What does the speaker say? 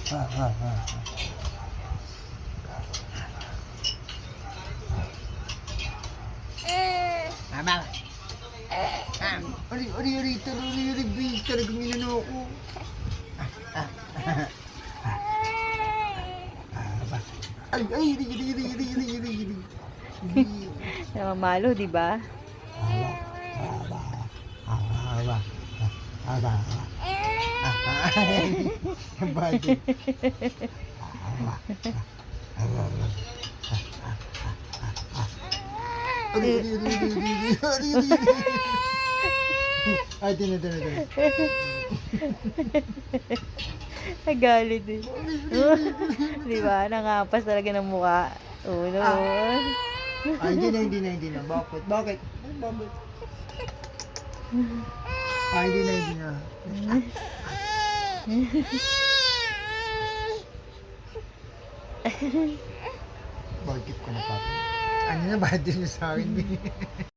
Mama. Ari, talagang minano ako. Ay. Namamalo, di ba? Badi. Ay, dina. Nagalit eh. Di ba? Nangapas talaga ng mukha. Uno. Ay, hindi na. Bakit? Ay, hindi na. Bakit ko na, Papa? Ano na ba din sa akin?